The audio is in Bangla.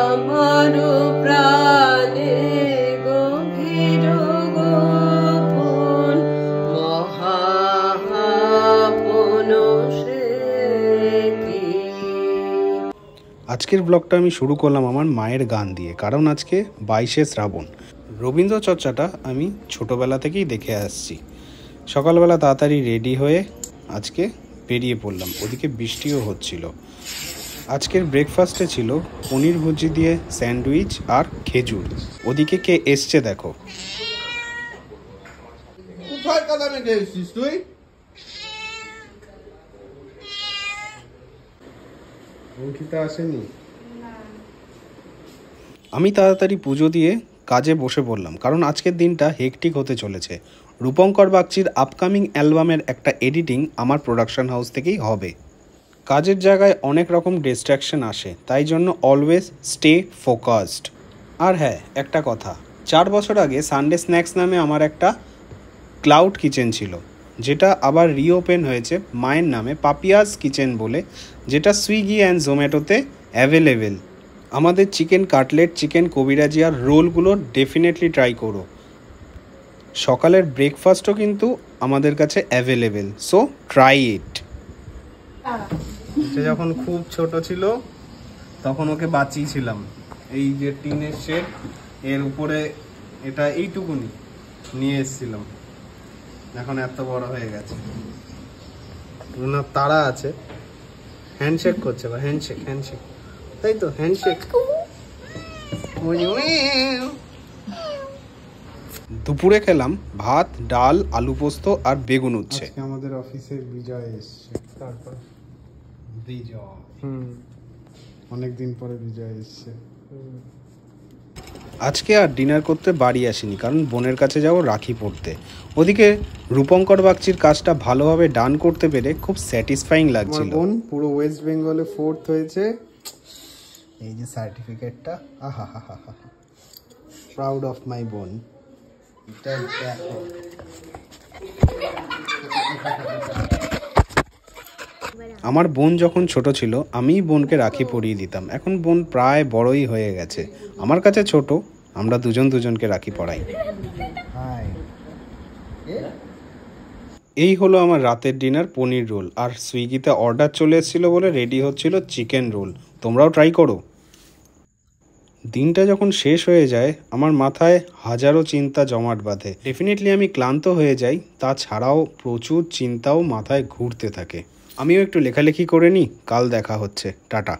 আমারো প্রাণে গভীর গোপন মহাপন সে কি। আজকের ব্লগটা আমি শুরু করলাম আমার মায়ের গান দিয়ে, কারণ আজকে 22শে শ্রাবণ। রবীন্দ্র চর্চাটা আমি ছোটোবেলা থেকেই দেখে আসছি। সকালবেলা তাড়াতাড়ি রেডি হয়ে আজকে বেরিয়ে পড়লাম, ওদিকে বৃষ্টিও হচ্ছিল। আজকের ব্রেকফাস্টে ছিল পনির ভুজি দিয়ে স্যান্ডউইচ আর খেজুর। ওদিকে কে এসছে দেখো। কোথায় কাদামে গেছিস তুই? অঙ্কিতা আসেনি। আমি তাড়াতাড়ি পুজো দিয়ে কাজে বসে পড়লাম, কারণ আজকের দিনটা হেকটিক হতে চলেছে। রূপঙ্কর বাগচির আপকামিং অ্যালবামের একটা এডিটিং আমার প্রোডাকশন হাউস থেকেই হবে। কাজের জায়গায় অনেক রকম ডিস্ট্র্যাকশন আসে, তাই জন্য অলওয়েজ স্টে ফোকাসড। আর হ্যাঁ, একটা কথা, 4 বছর আগে সানডে স্ন্যাক্স নামে আমার একটা ক্লাউড কিচেন ছিল, যেটা আবার রিওপেন হয়েছে মায়ের নামে পাপিয়াস কিচেন বলে, যেটা সুইগি অ্যান্ড জোম্যাটোতে অ্যাভেলেবেল। আমাদের চিকেন কাটলেট, চিকেন কবিরাজি আর রোলগুলো ডেফিনেটলি ট্রাই করো। সকালের ব্রেকফাস্টও কিন্তু আমাদের কাছে অ্যাভেলেবেল, সো ট্রাই ইট। সে যখন খুব ছোট ছিল তখন ওকে বাঁচিয়েছিলাম। এই যে টিনের শেড, এর উপরে এটা এইটুকুনি নিয়ে এসেছিলাম, এখন এত বড় হয়ে গেছে। ওনার তারা আছে, হ্যান্ডশেক করছে, বা হ্যান্ডশেক হ্যান্ডশেক, তাই তো হ্যান্ডশেক। দুপুরে খেলাম ভাত, ডাল, আলু পোস্ত আর বেগুন উচ্ছে। আমাদের অফিসে বিজয় এসছে। তারপর বিজয়, অনেকদিন পরে বিজয় এসছে। আজকে আর ডিনার করতে বাড়ি আসিনি, কারণ বোনের কাছে যাবো রাখি পড়তে। ওদিকে রূপঙ্কর বাগচির কাজটা ভালোভাবে ডান করতে পেরে খুব স্যাটিসফাইং লাগছিল। বোন পুরো ওয়েস্ট বেঙ্গলে 4th হয়েছে, এই যে সার্টিফিকেটটা, আহা হা হা হা, প্রাউড অফ মাই বোন। আমার বোন যখন ছোট ছিল আমিই বোনকে রাখি পরিয়ে দিতাম। এখন বোন প্রায় বড়ই হয়ে গেছে, আমার কাছে ছোট, আমরা দুজন দুজনকে রাখি পরাই। এই হলো আমার রাতের ডিনার, পনির রোল, আর সুইগিতে অর্ডার চলে এসেছিলো বলে রেডি হচ্ছিল চিকেন রোল। তোমরাও ট্রাই করো। দিনটা যখন শেষ হয়ে যায় আমার মাথায় হাজারো চিন্তা জমাট বাঁধে। ডেফিনেটলি আমি ক্লান্ত হয়ে যাই, তাছাড়াও প্রচুর চিন্তাও মাথায় ঘুরতে থাকে। আমিও একটু লেখালেখি করে নিই। কাল দেখা হচ্ছে, টাটা।